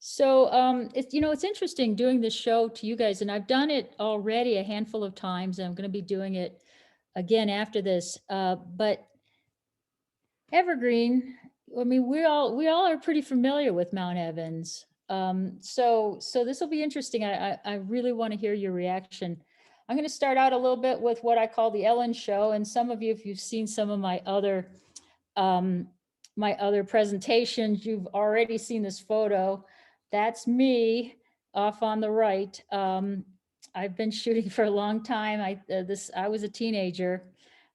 So it's interesting doing this show to you guys, and I've done it already a handful of times, and I'm going to be doing it again after this. But Evergreen, I mean, we all are pretty familiar with Mount Evans. So this will be interesting. I really want to hear your reaction. I'm going to start out a little bit with what I call the Ellen Show, and some of you, if you've seen some of um, my other presentations, you've already seen this photo. That's me off on the right. I've been shooting for a long time. I was a teenager,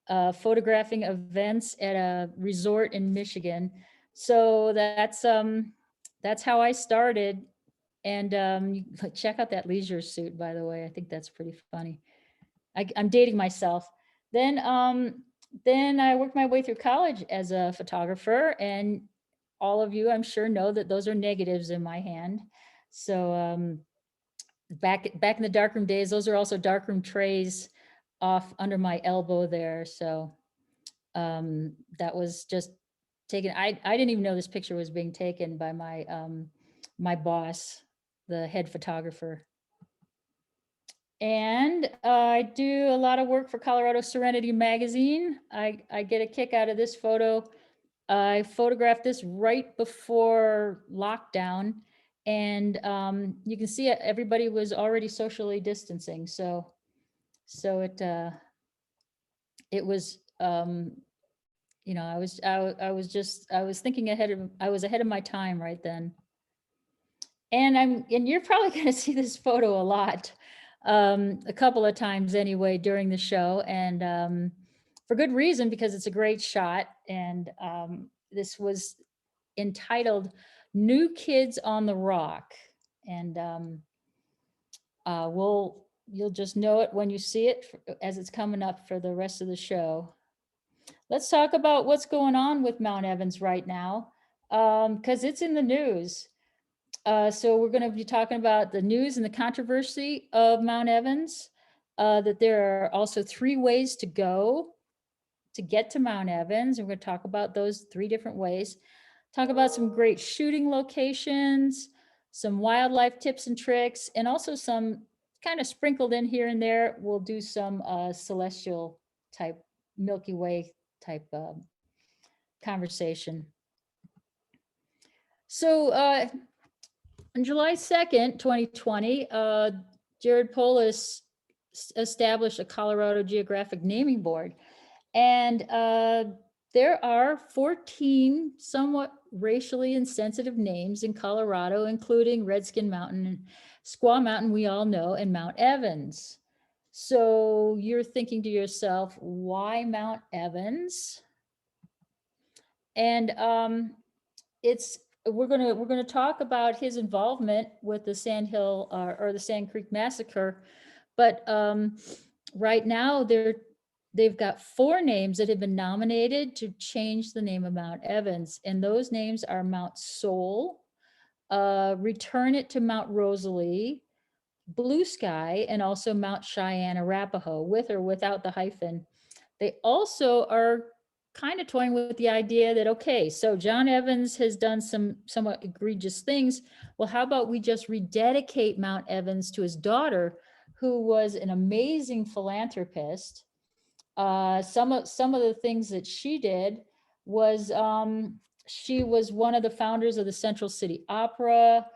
photographing events at a resort in Michigan. So that's how I started. And check out that leisure suit, by the way. I think that's pretty funny. I'm dating myself. Then then I worked my way through college as a photographer, and all of you, I'm sure, know that those are negatives in my hand. So back in the darkroom days, those are also darkroom trays off under my elbow there. So that was just taken. I didn't even know this picture was being taken by my boss, the head photographer. And I do a lot of work for Colorado Serenity Magazine. I get a kick out of this photo. I photographed this right before lockdown, and you can see everybody was already socially distancing. So it was I was thinking I was ahead of my time right then. And you're probably going to see this photo a lot, a couple of times anyway during the show, and for good reason, because it's a great shot. And this was entitled "New Kids on the Rock," and you'll just know it when you see it as it's coming up for the rest of the show. Let's talk about what's going on with Mount Evans right now, because it's in the news. So we're going to be talking about the news and the controversy of Mount Evans, that there are also 3 ways to go to get to Mount Evans. And we're going to talk about those 3 different ways. Talk about some great shooting locations, some wildlife tips and tricks, and also some kind of sprinkled in here and there. We'll do some celestial type, Milky Way type conversation. So on July 2nd, 2020, Jared Polis established a Colorado Geographic Naming Board. And there are 14 somewhat racially insensitive names in Colorado, including Redskin Mountain and Squaw Mountain, we all know, and Mount Evans. So you're thinking to yourself, why Mount Evans? And we're gonna talk about his involvement with the Sand Hill or the Sand Creek Massacre, but right now they've got 4 names that have been nominated to change the name of Mount Evans, and those names are Mount Soul, return it to Mount Rosalie, Blue Sky, and also Mount Cheyenne Arapaho, with or without the hyphen. They also are kind of toying with the idea that, okay, so John Evans has done some somewhat egregious things. Well, how about we just rededicate Mount Evans to his daughter, who was an amazing philanthropist. Some of the things that she did was she was one of the founders of the Central City Opera,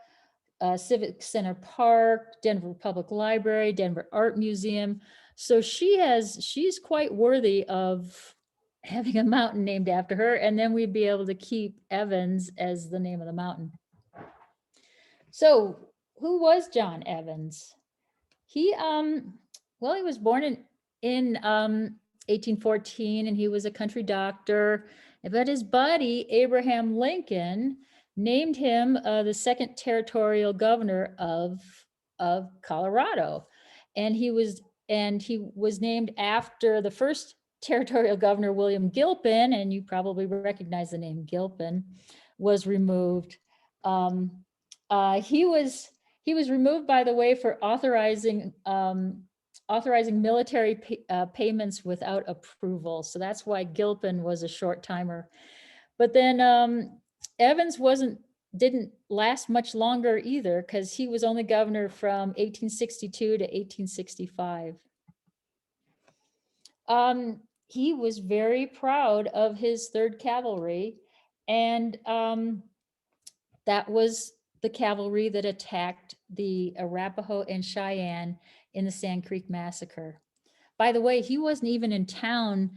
Civic Center Park, Denver Public Library, Denver Art Museum. So she's quite worthy of having a mountain named after her, and then we'd be able to keep Evans as the name of the mountain. So who was John Evans? He was born in 1814, and he was a country doctor, but his buddy Abraham Lincoln named him the 2nd territorial governor of Colorado, and he was named after the 1st territorial governor, William Gilpin, and you probably recognize the name Gilpin, was removed. He was removed, by the way, for authorizing military payments without approval. So that's why Gilpin was a short timer. But then Evans wasn't didn't last much longer either, because he was only governor from 1862 to 1865. He was very proud of his Third Cavalry, and that was the cavalry that attacked the Arapaho and Cheyenne in the Sand Creek Massacre. By the way, he wasn't even in town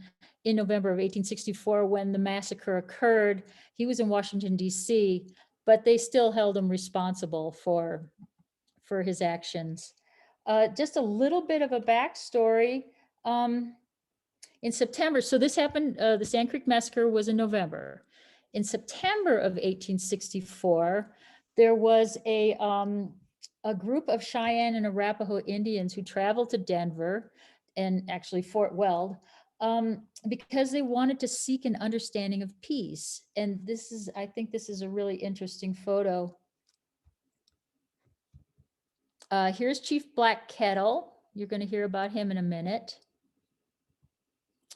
in November of 1864 when the massacre occurred. He was in Washington, D.C., but they still held him responsible for his actions. Just a little bit of a backstory. In September, so this happened, the Sand Creek Massacre was in November. In September of 1864, there was a group of Cheyenne and Arapaho Indians who traveled to Denver and actually Fort Weld because they wanted to seek an understanding of peace. And this is, I think this is a really interesting photo. Here's Chief Black Kettle. You're going to hear about him in a minute.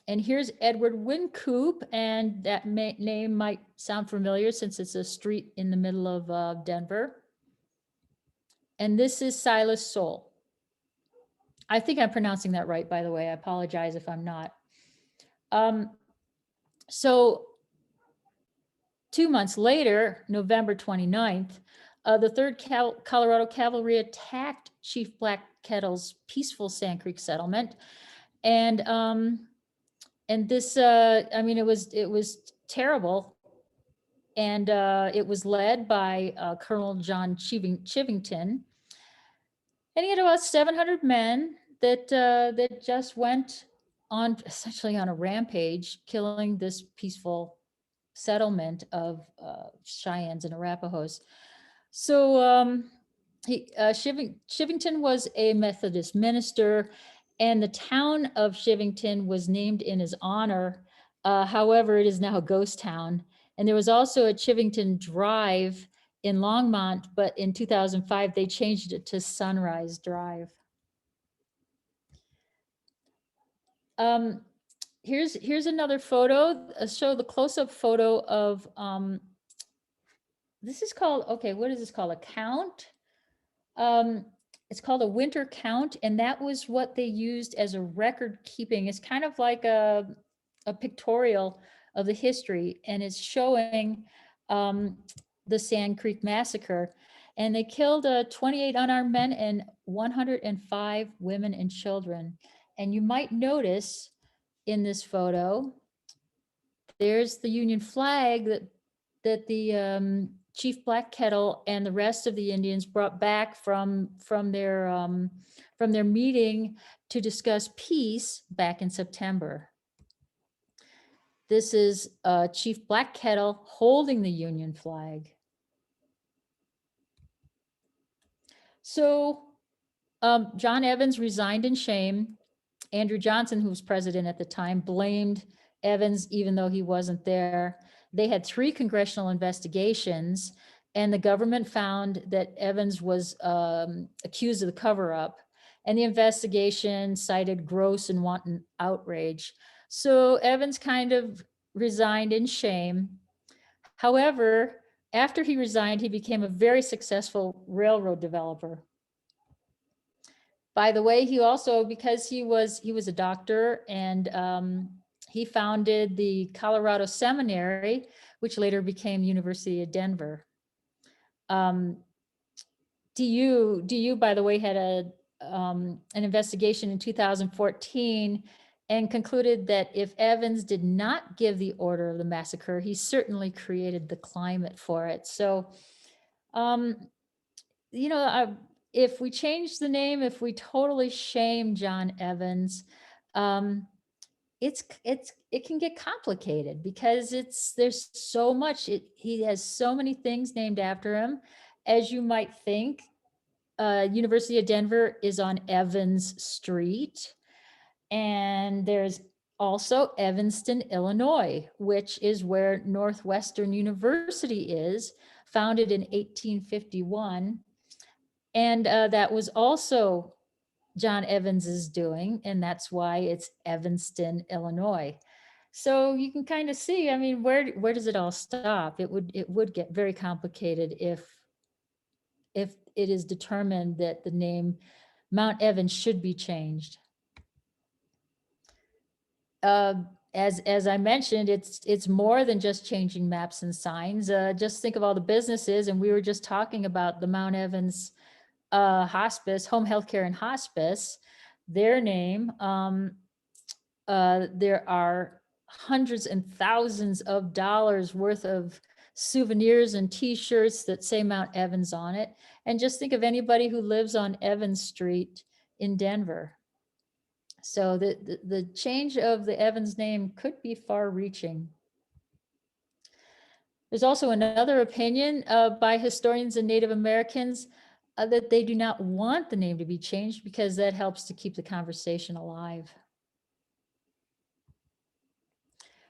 And here's Edward Wynkoop, and that name might sound familiar since it's a street in the middle of Denver. And this is Silas Soule. I think I'm pronouncing that right, by the way. I apologize if I'm not. So 2 months later, November 29th, the 3rd Colorado Cavalry attacked Chief Black Kettle's peaceful Sand Creek settlement. And this, I mean, it was terrible. And it was led by Colonel John Chivington. And he had about 700 men that just went on essentially on a rampage, killing this peaceful settlement of Cheyennes and Arapahoes. So Chivington was a Methodist minister, and the town of Chivington was named in his honor. However, it is now a ghost town. And there was also a Chivington Drive in Longmont, but in 2005, they changed it to Sunrise Drive. Here's another photo, show the close-up photo of, this is called, okay, what is this called? A count? It's called a winter count, and that was what they used as a record keeping. It's kind of like a pictorial of the history, and it's showing the Sand Creek Massacre. And they killed 28 unarmed men and 105 women and children. And you might notice in this photo, there's the Union flag that the Chief Black Kettle and the rest of the Indians brought back from their meeting to discuss peace back in September. This is Chief Black Kettle holding the Union flag. So John Evans resigned in shame. Andrew Johnson, who was president at the time, blamed Evans even though he wasn't there. They had 3 congressional investigations, and the government found that Evans was accused of the cover-up, and the investigation cited gross and wanton outrage. So Evans kind of resigned in shame. However, after he resigned, he became a very successful railroad developer. By the way, he also, because he was a doctor, and he founded the Colorado Seminary, which later became University of Denver. DU, by the way, had an investigation in 2014 and concluded that if Evans did not give the order of the massacre, he certainly created the climate for it. So, you know, if we change the name, if we totally shame John Evans, it can get complicated because there's so much. He has so many things named after him, as you might think. University of Denver is on Evans Street, and there's also Evanston, Illinois, which is where Northwestern University is, founded in 1851. And that was also John Evans's doing, and that's why it's Evanston, Illinois. So you can kind of see, I mean, where does it all stop? It would get very complicated if it is determined that the name Mount Evans should be changed. As I mentioned, it's more than just changing maps and signs. Just think of all the businesses, and we were just talking about the Mount Evans hospice, home healthcare and hospice, their name. There are hundreds and thousands of dollars worth of souvenirs and T-shirts that say Mount Evans on it. And just think of anybody who lives on Evans Street in Denver. So the change of the Evans name could be far-reaching. There's also another opinion by historians and Native Americans that they do not want the name to be changed because that helps to keep the conversation alive.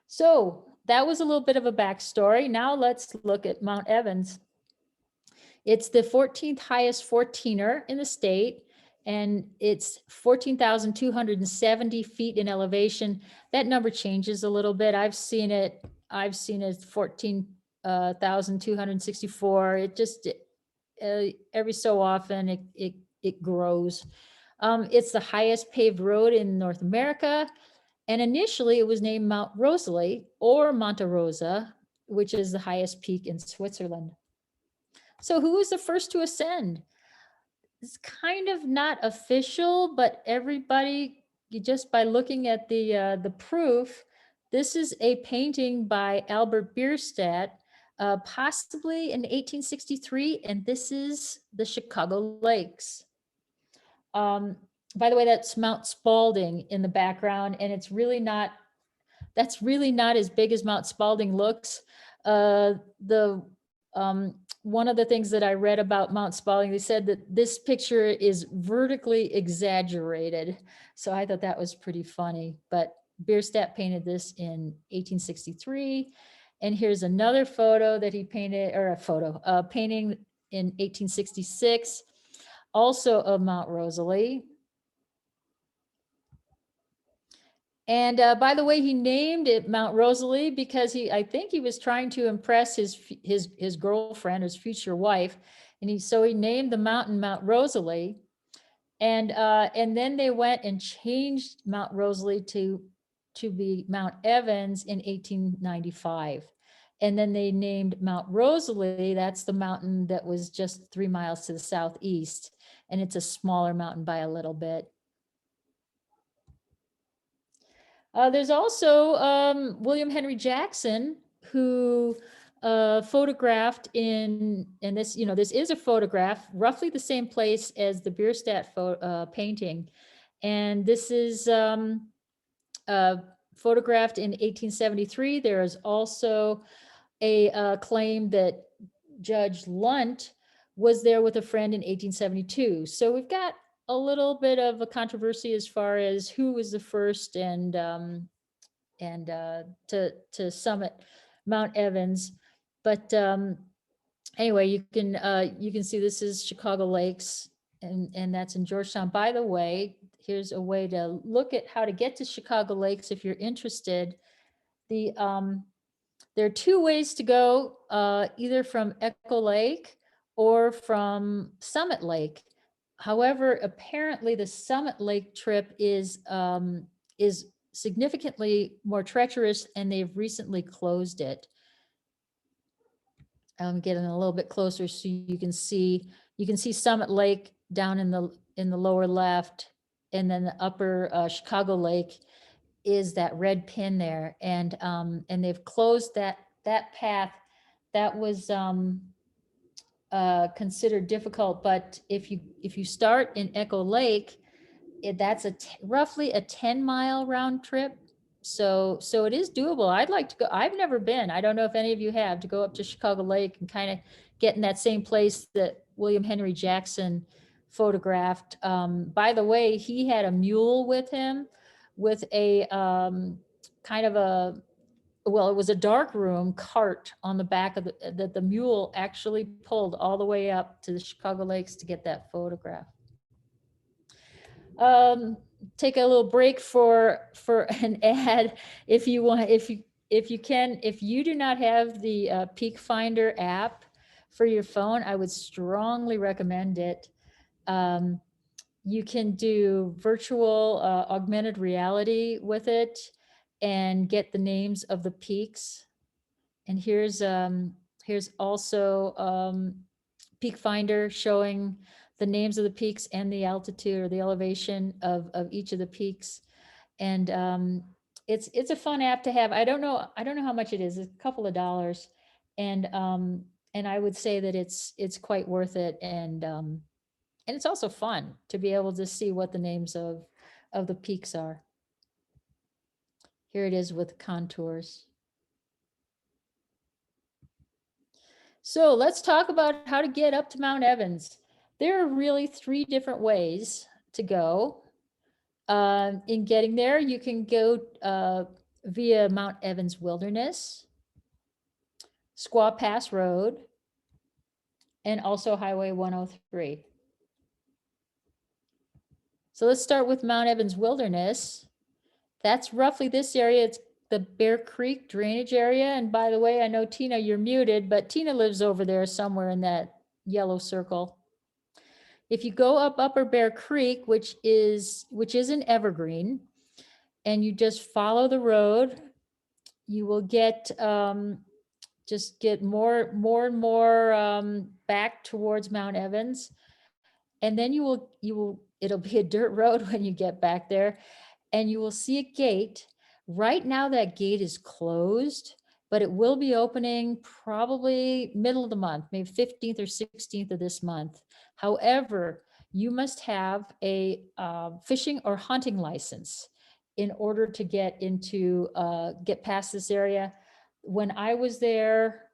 So that was a little bit of a backstory. Now let's look at Mount Evans. It's the 14th highest 14er in the state, and it's 14,270 feet in elevation. That number changes a little bit. I've seen it 14,264. It just every so often it grows. It's the highest paved road in North America. And initially it was named Mount Rosalie or Monte Rosa, which is the highest peak in Switzerland. So who was the first to ascend? It's kind of not official, but everybody, just by looking at the proof, this is a painting by Albert Bierstadt, possibly in 1863, and this is the Chicago Lakes. By the way, that's Mount Spalding in the background, and that's really not as big as Mount Spalding looks. One of the things that I read about Mount Spalding, they said that this picture is vertically exaggerated. So I thought that was pretty funny, but Bierstadt painted this in 1863. And here's another photo that he painted, or a painting in 1866, also of Mount Rosalie. And by the way, he named it Mount Rosalie because I think he was trying to impress his girlfriend, his future wife, and so he named the mountain Mount Rosalie, and then they went and changed Mount Rosalie to be Mount Evans in 1895, and then they named Mount Rosalie. That's the mountain that was just 3 miles to the southeast, and it's a smaller mountain by a little bit. There's also William Henry Jackson, who photographed in, and this, this is a photograph, roughly the same place as the Bierstadt painting. And this is photographed in 1873. There is also a claim that Judge Lunt was there with a friend in 1872. So we've got a little bit of a controversy as far as who was the first and to summit Mount Evans. But anyway, you can see this is Chicago Lakes, and that's in Georgetown. By the way, here's a way to look at how to get to Chicago Lakes if you're interested. There are two ways to go, either from Echo Lake or from Summit Lake. However, apparently the Summit Lake trip is significantly more treacherous, and they've recently closed it. I'm getting a little bit closer so you can see Summit Lake down in the lower left, and then the upper Chicago Lake is that red pin there, and they've closed that path. That was considered difficult, but if you start in Echo Lake, that's roughly a 10-mile round trip. So it is doable. I'd like to go. I've never been. I don't know if any of you have, to go up to Chicago Lake and kind of get in that same place that William Henry Jackson photographed. By the way, he had a mule with him with a kind of a, well, it was a dark room cart on the back of the mule actually pulled all the way up to the Chicago Lakes to get that photograph. take a little break for an ad. If you want, if you can, if you do not have the Peak Finder app for your phone, I would strongly recommend it. You can do virtual augmented reality with it and get the names of the peaks. And here's also Peak Finder showing the names of the peaks and the altitude or the elevation of each of the peaks. And it's a fun app to have. I don't know how much it is. It's a couple of dollars. And I would say that it's quite worth it. And it's also fun to be able to see what the names of the peaks are. Here it is with contours. So let's talk about how to get up to Mount Evans. There are really 3 different ways to go. In getting there, you can go via Mount Evans Wilderness, Squaw Pass Road, and also Highway 103. So let's start with Mount Evans Wilderness. That's roughly this area. It's the Bear Creek drainage area. And by the way, I know Tina, you're muted, but Tina lives over there somewhere in that yellow circle. If you go up Upper Bear Creek, which is in Evergreen, and you just follow the road, you will get just get more and more back towards Mount Evans. And then it'll be a dirt road when you get back there, and you will see a gate. Right now that gate is closed, but it will be opening probably middle of the month, maybe 15th or 16th of this month. However, you must have a fishing or hunting license in order to get past this area. When I was there,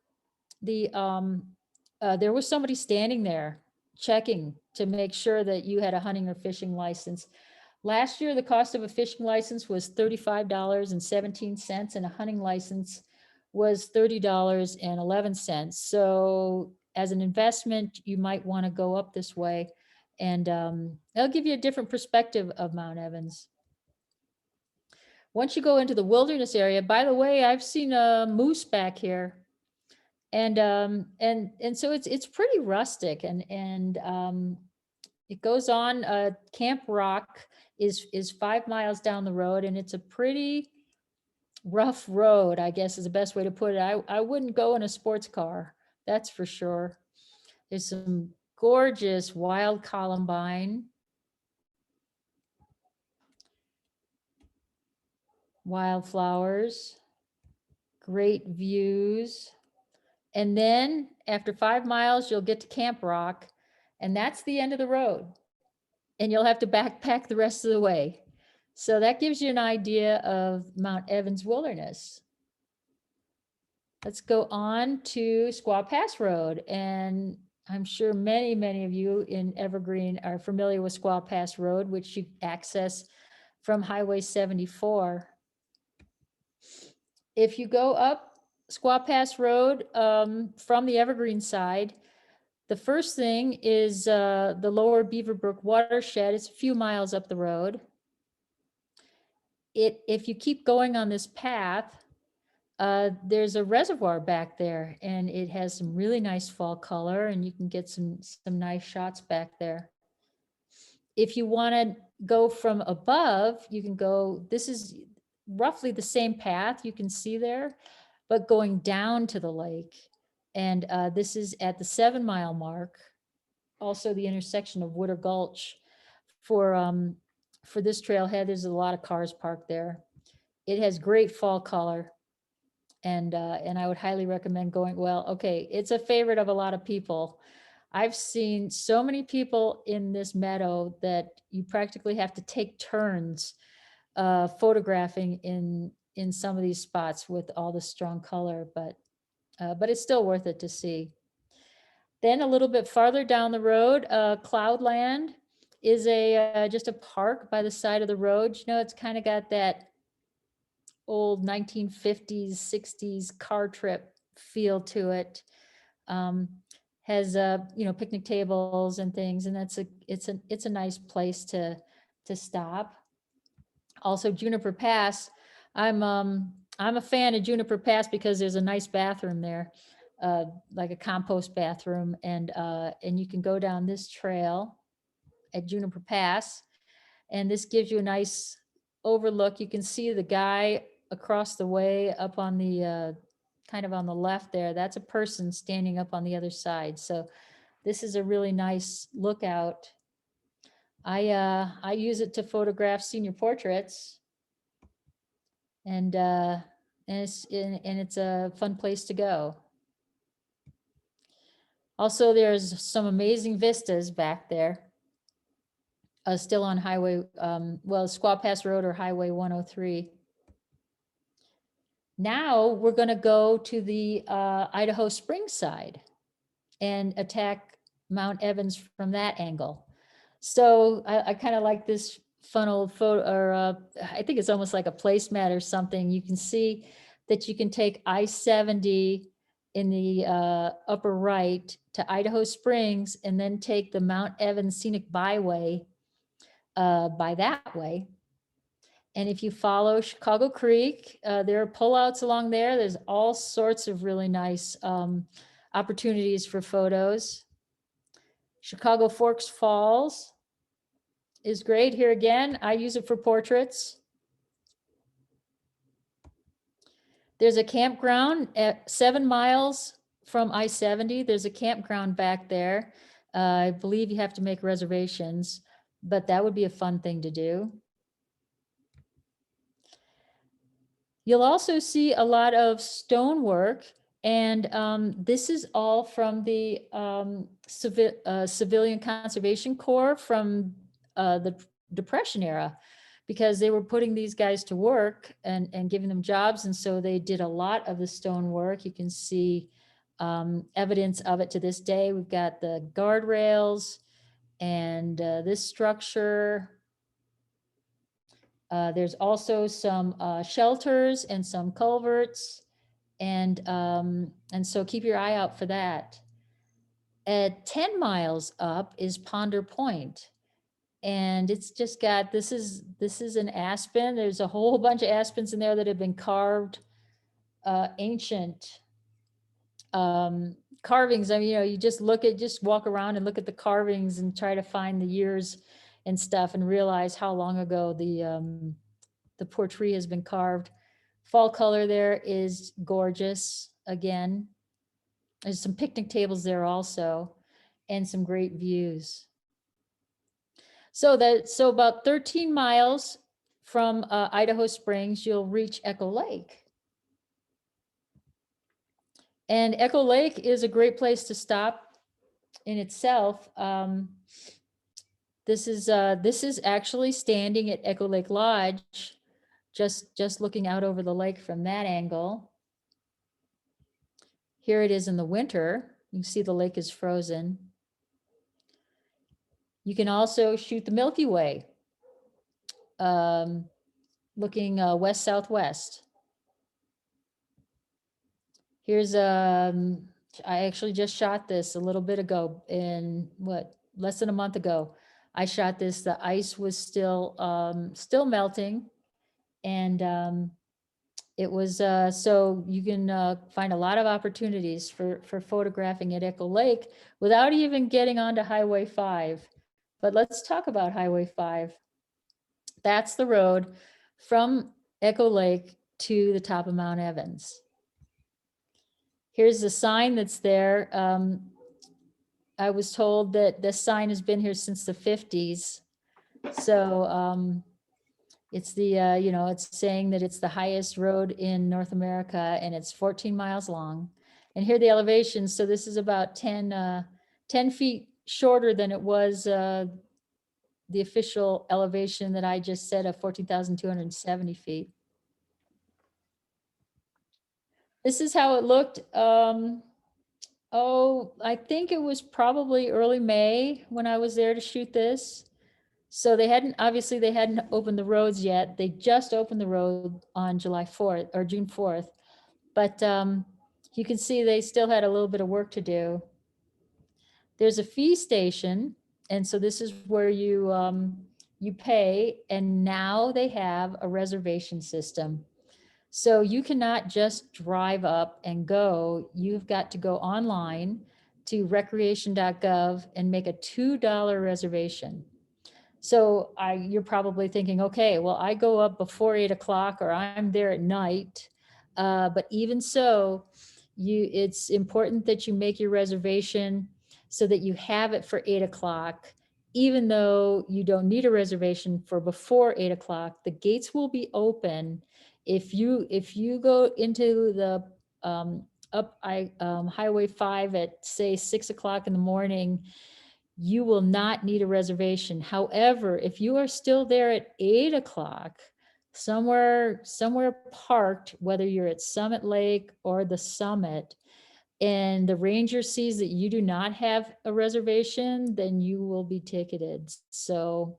there was somebody standing there checking to make sure that you had a hunting or fishing license. Last year, the cost of a fishing license was $35.17, and a hunting license was $30.11. So as an investment, you might want to go up this way, and it'll give you a different perspective of Mount Evans. Once you go into the wilderness area, by the way, I've seen a moose back here. And so it's pretty rustic, and it goes on. Camp Rock is 5 miles down the road, and it's a pretty rough road, I guess is the best way to put it. I wouldn't go in a sports car, that's for sure. There's some gorgeous wild columbine, wildflowers, great views. And then after 5 miles, you'll get to Camp Rock, and that's the end of the road. And you'll have to backpack the rest of the way. So that gives you an idea of Mount Evans Wilderness. Let's go on to Squaw Pass Road. And I'm sure many of you in Evergreen are familiar with Squaw Pass Road, which you access from Highway 74. If you go up Squaw Pass Road from the Evergreen side, the first thing is the Lower Beaverbrook watershed. It's a few miles up the road. If you keep going on this path, there's a reservoir back there, and it has some really nice fall color, and you can get some nice shots back there. If you want to go from above, you can go, this is roughly the same path you can see there, but going down to the lake. And this is at the 7 mile mark, also the intersection of Woodard Gulch. For this trailhead, there's a lot of cars parked there. It has great fall color, and I would highly recommend going. Well, okay, it's a favorite of a lot of people. I've seen so many people in this meadow that you practically have to take turns photographing in some of these spots with all the strong color, but it's still worth it to see. Then a little bit farther down the road, Cloudland is just a park by the side of the road. You know, it's kind of got that old 1950s, 60s car trip feel to it. Has picnic tables and things, and it's a nice place to stop. Also Juniper Pass. I'm a fan of Juniper Pass because there's a nice bathroom there, like a compost bathroom, and you can go down this trail at Juniper Pass, and this gives you a nice overlook. You can see the guy across the way up on the kind of on the left there. That's a person standing up on the other side. So this is a really nice lookout. I use it to photograph senior portraits, and it's a fun place to go. Also, there's some amazing vistas back there. Still on highway, well, Squaw Pass Road or Highway 103. Now we're going to go to the Idaho Springs side and attack Mount Evans from that angle. So I kind of like this funnel photo, or I think it's almost like a placemat or something. You can see that you can take I-70 in the upper right to Idaho Springs, and then take the Mount Evans Scenic Byway by that way. And if you follow Chicago Creek, there are pullouts along there. There's all sorts of really nice opportunities for photos. Chicago Forks Falls is great. Here again, I use it for portraits. There's a campground at 7 miles from I-70. There's a campground back there. I believe you have to make reservations, but that would be a fun thing to do. You'll also see a lot of stonework, and this is all from the Civilian Conservation Corps from the Depression era, because they were putting these guys to work and giving them jobs. And so they did a lot of the stonework. You can see evidence of it to this day. We've got the guardrails and this structure. There's also some shelters and some culverts, and so keep your eye out for that. At 10 miles up is Ponder Point, and it's just got, this is an aspen. There's a whole bunch of aspens in there that have been carved, ancient carvings. I mean, you just walk around and look at the carvings and try to find the years and stuff, and realize how long ago the poor tree has been carved. Fall color there is gorgeous. Again, there's some picnic tables there also, and some great views. So about 13 miles from Idaho Springs, you'll reach Echo Lake. And Echo Lake is a great place to stop in itself. This is actually standing at Echo Lake Lodge, just looking out over the lake from that angle. Here it is in the winter. You can see the lake is frozen. You can also shoot the Milky Way, looking west-southwest. Here's, I actually just shot this a little bit ago, less than a month ago. I shot this, the ice was still melting, and it was, so you can find a lot of opportunities for photographing at Echo Lake without even getting onto Highway 5. But let's talk about Highway 5. That's the road from Echo Lake to the top of Mount Evans. Here's the sign that's there. I was told that this sign has been here since the 50s. So it's the, it's saying that it's the highest road in North America, and it's 14 miles long. And here are the elevations. So this is about 10 feet shorter than it was the official elevation that I just said of 14,270 feet. This is how it looked. I think it was probably early May when I was there to shoot this. So obviously they hadn't opened the roads yet. They just opened the road on July 4th or June 4th. But you can see they still had a little bit of work to do. There's a fee station. And so this is where you you pay, and now they have a reservation system. So you cannot just drive up and go. You've got to go online to recreation.gov and make a $2 reservation. So you're probably thinking, okay, well, I go up before 8 o'clock or I'm there at night. But even so, it's important that you make your reservation so that you have it for 8 o'clock. Even though you don't need a reservation for before 8 o'clock, the gates will be open. If you go into the Highway 5 at say 6 o'clock in the morning, you will not need a reservation. However, if you are still there at 8 o'clock, somewhere parked, whether you're at Summit Lake or the Summit, and the ranger sees that you do not have a reservation, then you will be ticketed. So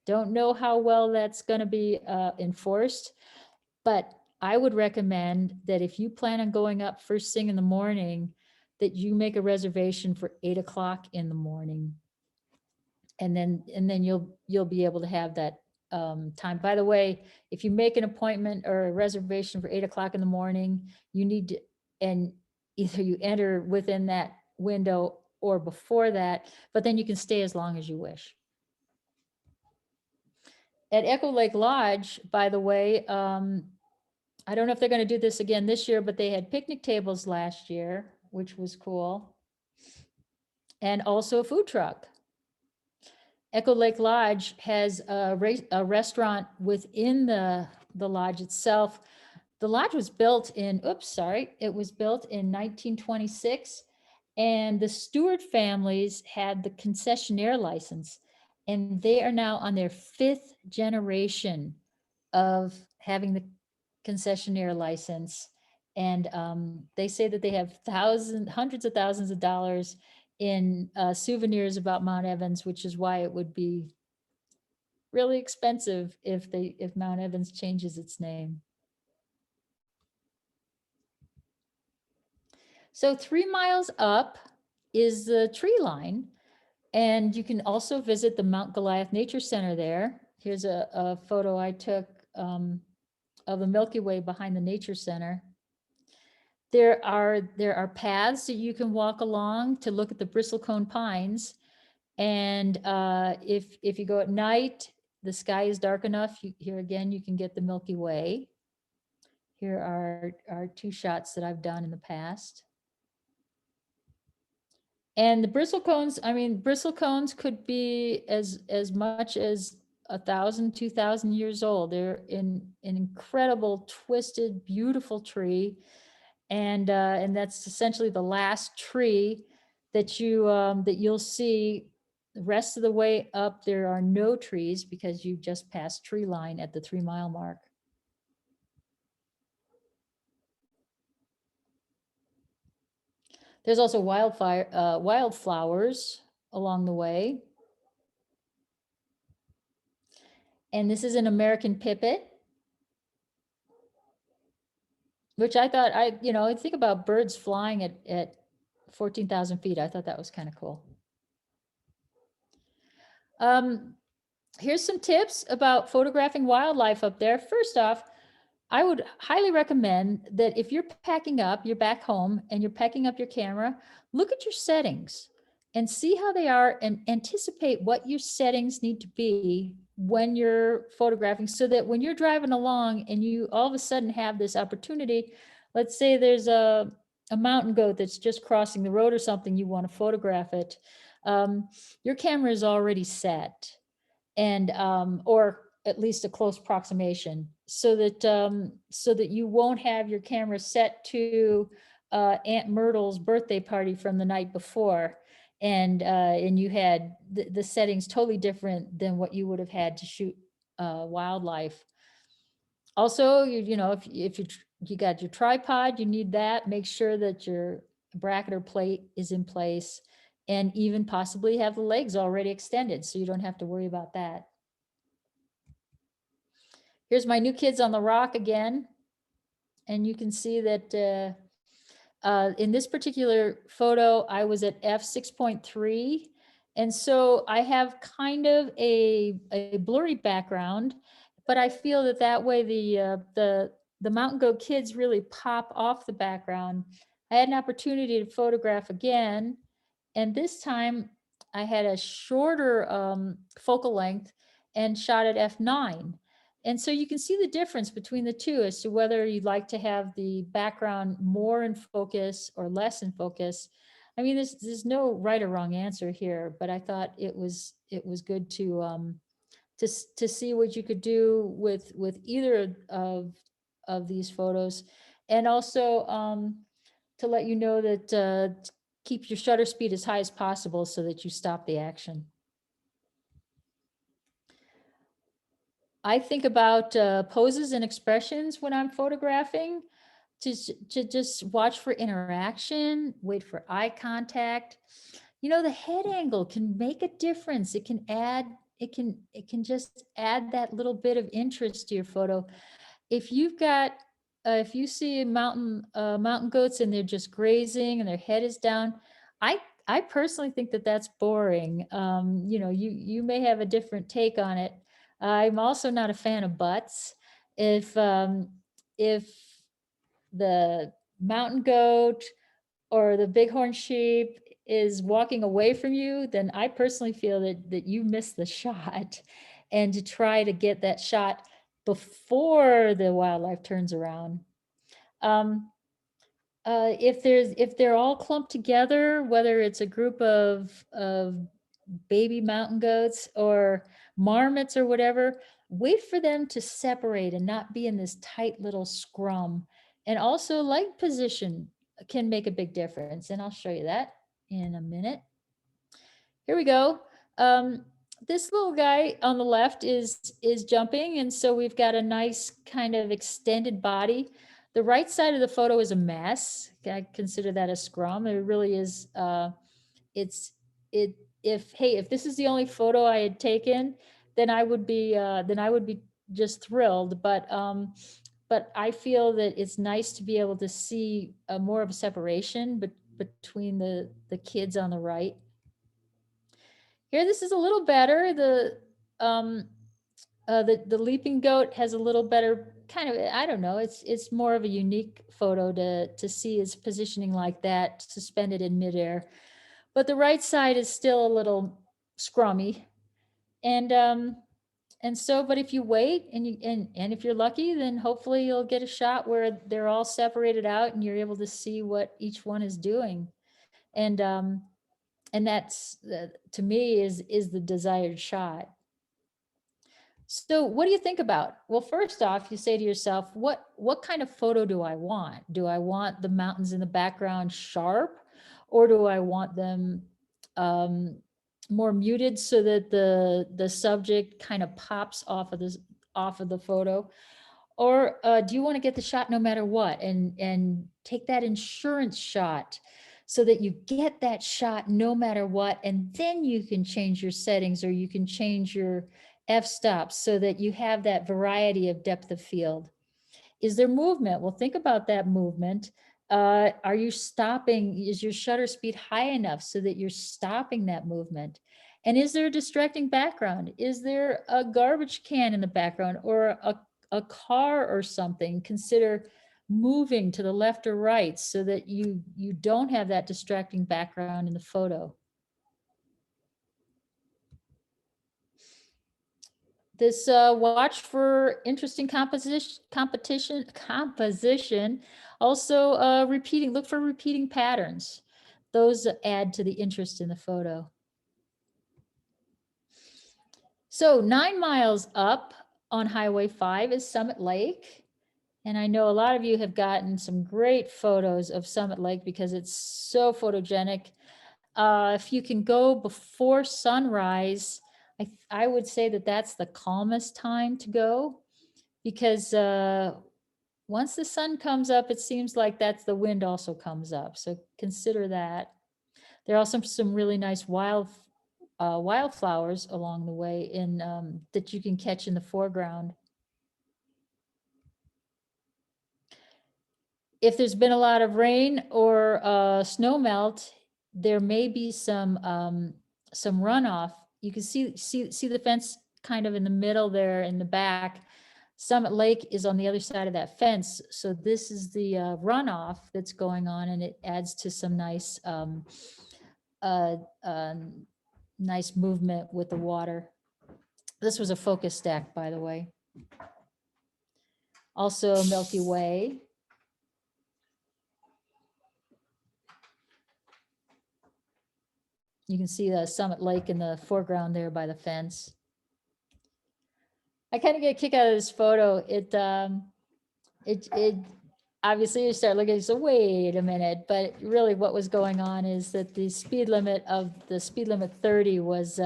don't know how well that's going to be enforced, but I would recommend that if you plan on going up first thing in the morning, that you make a reservation for 8 o'clock in the morning. And then you'll be able to have that time. By the way, if you make an appointment or a reservation for 8 o'clock in the morning, you need to, and either you enter within that window or before that, but then you can stay as long as you wish. At Echo Lake Lodge, by the way, I don't know if they're going to do this again this year, but they had picnic tables last year, which was cool. And also a food truck. Echo Lake Lodge has a restaurant within the lodge itself. The lodge was built in, it was built in 1926, and the Stewart families had the concessionaire license, and they are now on their 5th generation of having the concessionaire license. And they say that they have hundreds of thousands of dollars in souvenirs about Mount Evans, which is why it would be really expensive if Mount Evans changes its name. So 3 miles up is the tree line, and you can also visit the Mount Goliath Nature Center there. Here's a photo I took of the Milky Way behind the Nature Center. There are paths that you can walk along to look at the bristlecone pines. And if you go at night, the sky is dark enough. Here again, you can get the Milky Way. Here are 2 shots that I've done in the past. And the bristlecones could be as much as 1,000, 2,000 years old. They're an incredible, twisted, beautiful tree. And that's essentially the last tree that you'll see. The rest of the way up, there are no trees because you just passed tree line at the 3 mile mark. There's also wildflowers along the way. And this is an American pipit, which I thought, I think about birds flying at 14,000 feet. I thought that was kind of cool. Here's some tips about photographing wildlife up there. First off, I would highly recommend that if you're packing up, you're back home and you're packing up your camera, look at your settings and see how they are and anticipate what your settings need to be when you're photographing, so that when you're driving along and you all of a sudden have this opportunity, let's say there's a mountain goat that's just crossing the road or something, you want to photograph it. Your camera is already set, and or at least a close approximation, so that you won't have your camera set to Aunt Myrtle's birthday party from the night before, and you had the settings totally different than what you would have had to shoot wildlife. Also, if you got your tripod, you need that. Make sure that your bracket or plate is in place, and even possibly have the legs already extended so you don't have to worry about that. Here's my new kids on the rock again. And you can see that in this particular photo, I was at f6.3, And so I have kind of a blurry background, but I feel that that way the mountain goat kids really pop off the background. I had an opportunity to photograph again, and this time I had a shorter focal length and shot at f9. And so you can see the difference between the two as to whether you'd like to have the background more in focus or less in focus. I mean, there's no right or wrong answer here, but I thought it was good to see what you could do with either of these photos, and also to let you know that keep your shutter speed as high as possible so that you stop the action. I think about poses and expressions when I'm photographing, to just watch for interaction, wait for eye contact. You know, the head angle can make a difference. It can add, it can just add that little bit of interest to your photo. If you've got, if you see mountain goats and they're just grazing and their head is down, I, I personally think that that's boring. You know, you may have a different take on it. I'm also not a fan of butts. If the mountain goat or the bighorn sheep is walking away from you, then I personally feel that you missed the shot. And to try to get that shot before the wildlife turns around. If they're all clumped together, whether it's a group of baby mountain goats or marmots or whatever, wait for them to separate and not be in this tight little scrum. And also leg position can make a big difference. And I'll show you that in a minute. Here we go. This little guy on the left is jumping, and so we've got a nice kind of extended body. The right side of the photo is a mess. I consider that a scrum. It really is. It's it. If hey, if this is the only photo I had taken, then I would be just thrilled. But I feel that it's nice to be able to see more of a separation between the kids on the right. Here, this is a little better. The leaping goat has a little better kind of, I don't know, it's more of a unique photo to see its positioning like that, suspended in midair. But the right side is still a little scrummy. And so, but if you wait and if you're lucky, then hopefully you'll get a shot where they're all separated out and you're able to see what each one is doing. And that's to me is the desired shot. So what do you think about? Well, first off, you say to yourself, what kind of photo do I want? Do I want the mountains in the background sharp, or do I want them um, more muted so that the subject kind of pops off of the photo? Or do you want to get the shot no matter what, and take that insurance shot so that you get that shot no matter what, and then you can change your settings or you can change your f-stops so that you have that variety of depth of field? Is there movement? Well, think about that movement. Are you stopping? Is your shutter speed high enough so that you're stopping that movement? And is there a distracting background? Is there a garbage can in the background or a car or something? Consider moving to the left or right so that you don't have that distracting background in the photo. This watch for interesting composition. Also repeating, look for repeating patterns. Those add to the interest in the photo. So 9 miles up on Highway 5 is Summit Lake. And I know a lot of you have gotten some great photos of Summit Lake because it's so photogenic. If you can go before sunrise, I would say that that's the calmest time to go, because once the sun comes up, it seems like that's the wind also comes up. So consider that. There are also some really nice wildflowers along the way that you can catch in the foreground. If there's been a lot of rain or snow melt, there may be some some runoff. You can see the fence kind of in the middle there in the back. Summit Lake is on the other side of that fence. So this is the runoff that's going on, and it adds to some nice nice movement with the water. This was a focus stack, by the way. Also Milky Way. You can see the Summit Lake in the foreground there by the fence. I kind of get a kick out of this photo. It obviously you start looking, so wait a minute, but really what was going on is that the speed limit 30 was,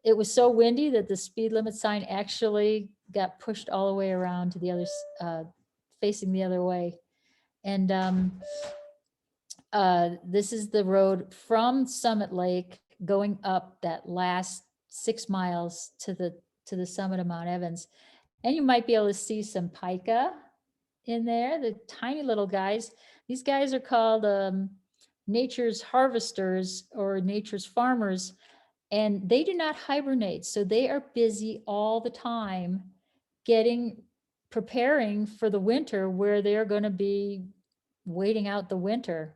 it was so windy that the speed limit sign actually got pushed all the way around to the other, facing the other way. And this is the road from Summit Lake going up that last 6 miles to the summit of Mount Evans. And you might be able to see some pika in there, the tiny little guys. These guys are called nature's harvesters or nature's farmers, and they do not hibernate. So they are busy all the time preparing for the winter, where they're going to be waiting out the winter.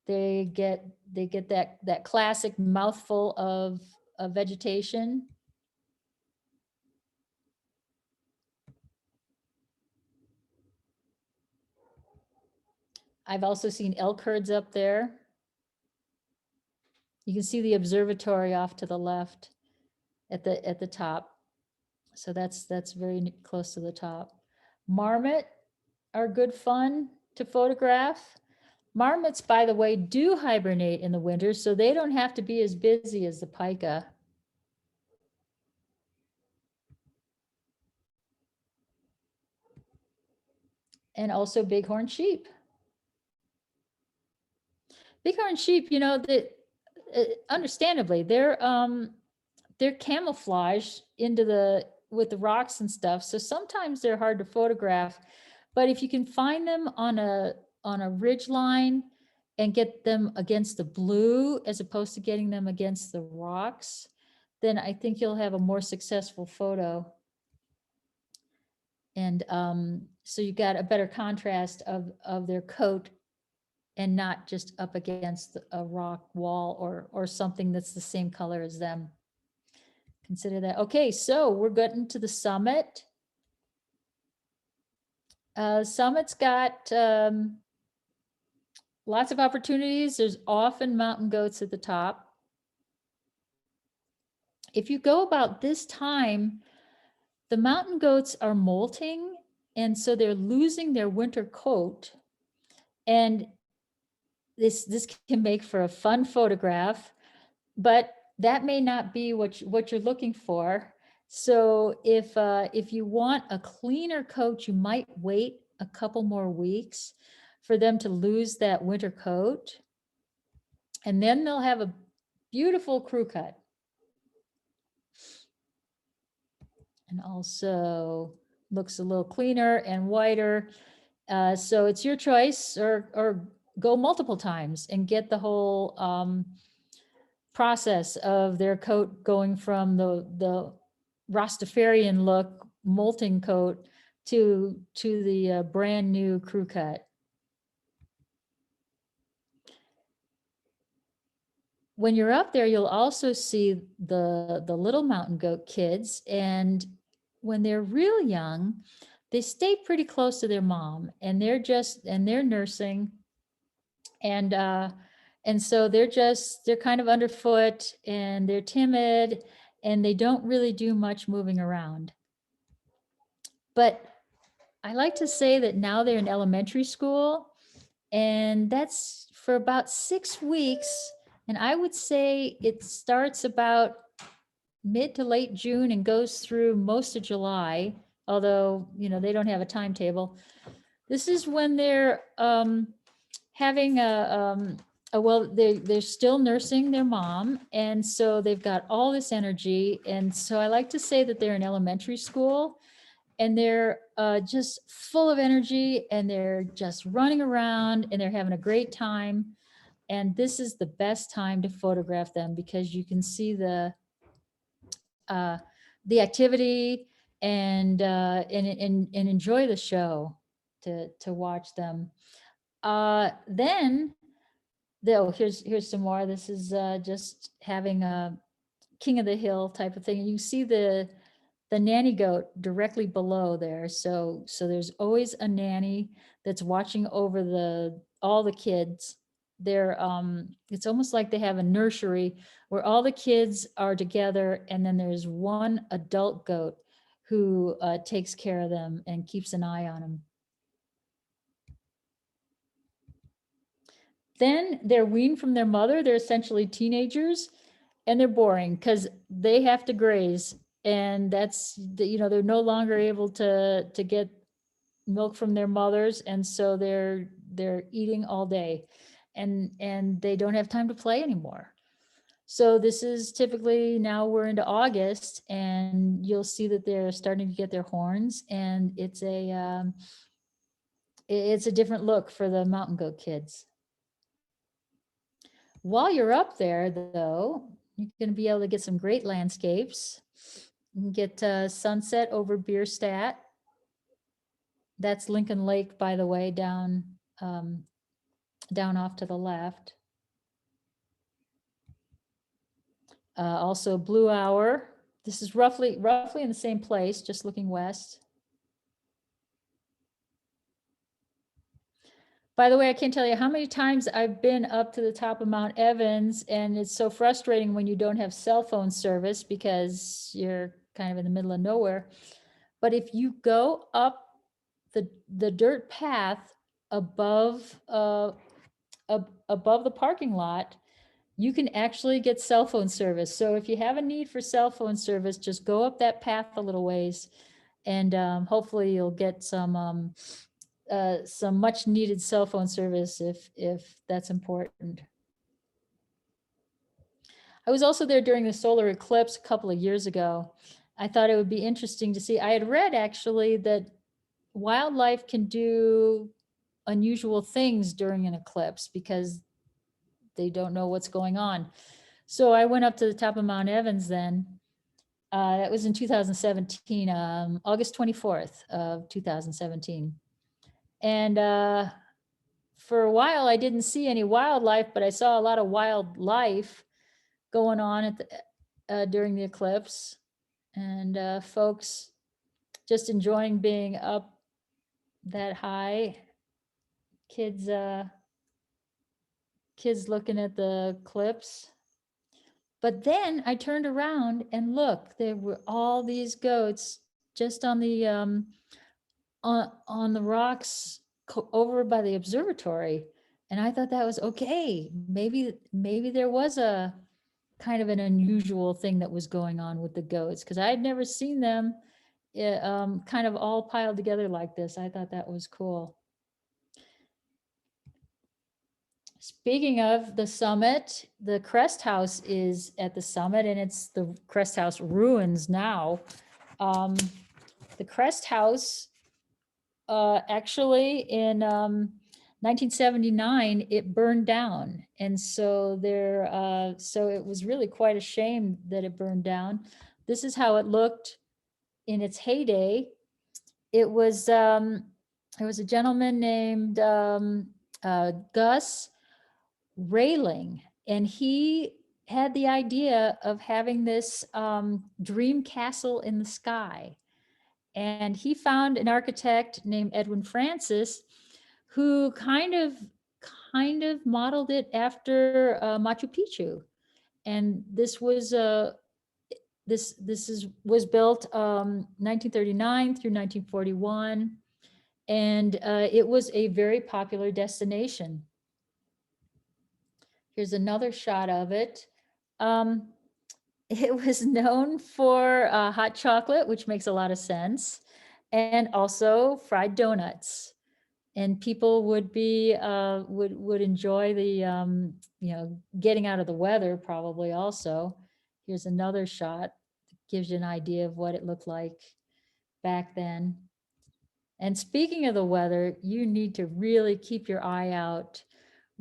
They get that classic mouthful of vegetation. I've also seen elk herds up there. You can see the observatory off to the left at the top. So that's very close to the top. Marmot are good fun to photograph. Marmots, by the way, do hibernate in the winter, so they don't have to be as busy as the pika. And also bighorn sheep. Bighorn sheep, you know, that understandably, they're camouflaged with the rocks and stuff. So sometimes they're hard to photograph, but if you can find them on a ridge line and get them against the blue as opposed to getting them against the rocks, then I think you'll have a more successful photo. And so you got a better contrast of their coat and not just up against a rock wall or something that's the same color as them. Consider that. Okay, so we're getting to the summit. Summit's got lots of opportunities. There's often mountain goats at the top. If you go about this time, the mountain goats are molting, and so they're losing their winter coat. And this can make for a fun photograph, but that may not be what you're looking for. So if you want a cleaner coat, you might wait a couple more weeks for them to lose that winter coat. And then they'll have a beautiful crew cut. And also looks a little cleaner and whiter. So it's your choice, or go multiple times and get the whole process of their coat going from the Rastafarian look molting coat to the brand new crew cut. When you're up there, you'll also see the little mountain goat kids, and when they're real young, they stay pretty close to their mom, and they're nursing, and so they're kind of underfoot, and they're timid, and they don't really do much moving around. But I like to say that now they're in elementary school, and that's for about 6 weeks. And I would say it starts about mid to late June and goes through most of July, although, you know, they don't have a timetable. This is when they're having they're still nursing their mom. And so they've got all this energy. And so I like to say that they're in elementary school, and they're just full of energy, and they're just running around, and they're having a great time. And this is the best time to photograph them because you can see uh, the activity and enjoy the show to watch them. Then here's some more. This is just having a king of the hill type of thing. And you see the nanny goat directly below there. So there's always a nanny that's watching over all the kids. It's almost like they have a nursery where all the kids are together, and then there's one adult goat who takes care of them and keeps an eye on them. Then they're weaned from their mother. They're essentially teenagers, and they're boring because they have to graze, and they're no longer able to get milk from their mothers, and so they're eating all day, and they don't have time to play anymore. So this is typically, now we're into August, and you'll see that they're starting to get their horns, and it's a different look for the mountain goat kids. While you're up there, though, you're going to be able to get some great landscapes. You can get sunset over Bierstadt. That's Lincoln Lake, by the way, down off to the left. Also Blue Hour. This is roughly in the same place, just looking west. By the way, I can't tell you how many times I've been up to the top of Mount Evans, and it's so frustrating when you don't have cell phone service because you're kind of in the middle of nowhere. But if you go up the dirt path above the parking lot, you can actually get cell phone service. So if you have a need for cell phone service, just go up that path a little ways, and hopefully you'll get some much needed cell phone service if that's important. I was also there during the solar eclipse a couple of years ago. I thought it would be interesting to see. I had read actually that wildlife can do unusual things during an eclipse because they don't know what's going on. So I went up to the top of Mount Evans then. That was in 2017, August 24th of 2017. And for a while, I didn't see any wildlife, but I saw a lot of wildlife going on during the eclipse, and folks just enjoying being up that high. Kids looking at the eclipse. But then I turned around and look, there were all these goats just on the rocks over by the observatory. And I thought that was okay. Maybe there was a kind of an unusual thing that was going on with the goats, because I had never seen them kind of all piled together like this. I thought that was cool. Speaking of the summit, the Crest House is at the summit, and it's the Crest House ruins now. The Crest House, actually in 1979, it burned down. And so so it was really quite a shame that it burned down. This is how it looked in its heyday. It was a gentleman named Gus Railing, and he had the idea of having this dream castle in the sky. And he found an architect named Edwin Francis, who kind of modeled it after Machu Picchu. And this was was built 1939 through 1941, and it was a very popular destination. Here's another shot of it. It was known for hot chocolate, which makes a lot of sense, and also fried donuts. And people would enjoy the getting out of the weather probably also. Here's another shot that gives you an idea of what it looked like back then. And speaking of the weather, you need to really keep your eye out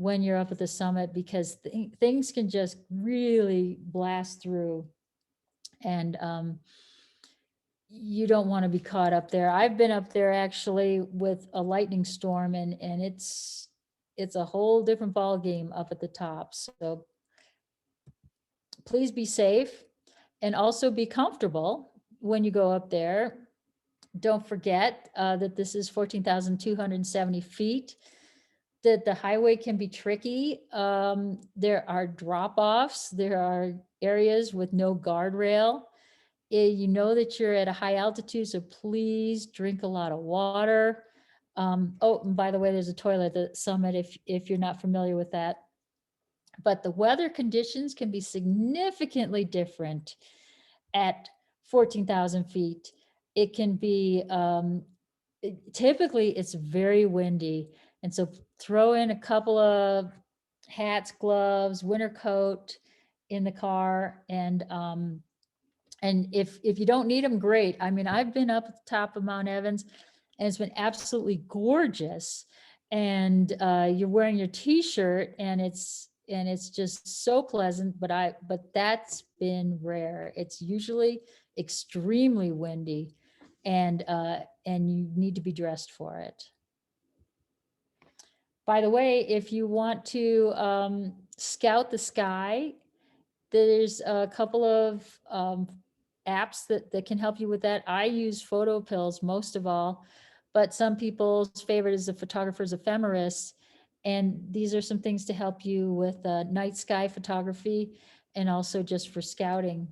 when you're up at the summit, because things can just really blast through. And you don't want to be caught up there. I've been up there actually with a lightning storm, and it's a whole different ball game up at the top. So please be safe and also be comfortable when you go up there. Don't forget that this is 14,270 feet, that the highway can be tricky. There are drop-offs. There are areas with no guardrail. You know that you're at a high altitude, so please drink a lot of water. Oh, and by the way, there's a toilet at the summit if you're not familiar with that. But the weather conditions can be significantly different at 14,000 feet. It can be, typically it's very windy. And so throw in a couple of hats, gloves, winter coat in the car. And if you don't need them, great. I mean, I've been up at the top of Mount Evans and it's been absolutely gorgeous. And you're wearing your t-shirt and it's just so pleasant, but that's been rare. It's usually extremely windy, and you need to be dressed for it. By the way, if you want to scout the sky, there's a couple of apps that can help you with that. I use PhotoPills most of all, but some people's favorite is the Photographer's Ephemeris. And these are some things to help you with night sky photography and also just for scouting.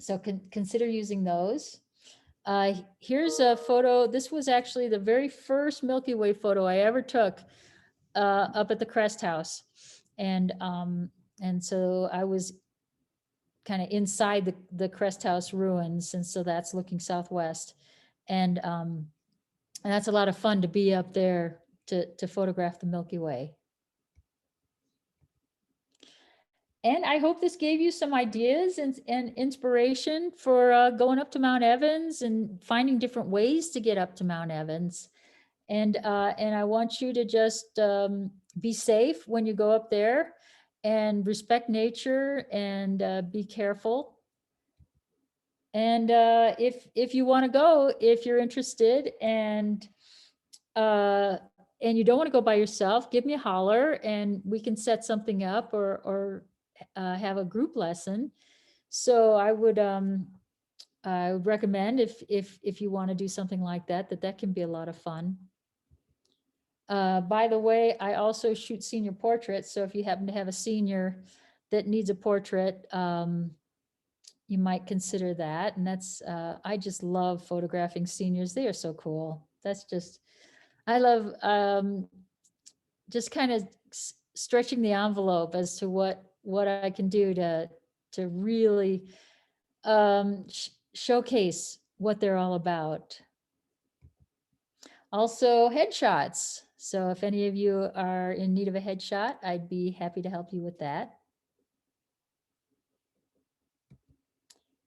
So consider using those. Here's a photo. This was actually the very first Milky Way photo I ever took up at the Crest House. And so I was kind of inside the Crest House ruins. And so that's looking southwest. And that's a lot of fun to be up there to photograph the Milky Way. And I hope this gave you some ideas and inspiration for going up to Mount Evans and finding different ways to get up to Mount Evans. And I want you to just be safe when you go up there and respect nature and be careful. And if you want to go, if you're interested and you don't want to go by yourself, give me a holler and we can set something up or have a group lesson. So I would recommend if you want to do something like that can be a lot of fun. By the way, I also shoot senior portraits. So if you happen to have a senior that needs a portrait, you might consider that. And that's, I just love photographing seniors. They are so cool. That's just, I love just kind of stretching the envelope as to what I can do to really showcase what they're all about. Also headshots. So if any of you are in need of a headshot, I'd be happy to help you with that.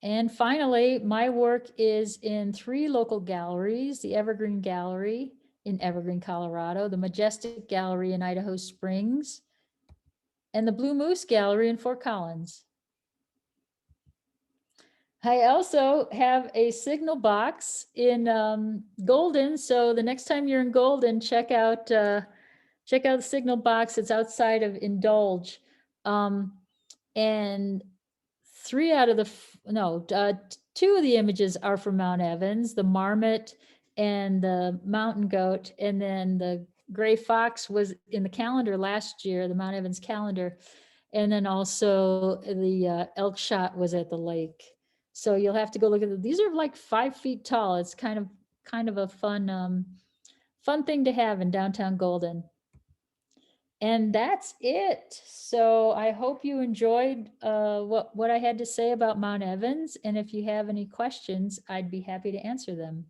And finally, my work is in 3 local galleries: the Evergreen Gallery in Evergreen, Colorado, the Majestic Gallery in Idaho Springs, and the Blue Moose Gallery in Fort Collins. I also have a signal box in Golden. So the next time you're in Golden, check out the signal box. It's outside of Indulge. And 3 out of the, 2 of the images are from Mount Evans, the marmot and the mountain goat. And then the gray fox was in the calendar last year, the Mount Evans calendar. And then also the elk shot was at the lake. So you'll have to go look at them. These are like 5 feet tall. It's kind of a fun thing to have in downtown Golden. And that's it. So I hope you enjoyed what I had to say about Mount Evans. And if you have any questions, I'd be happy to answer them.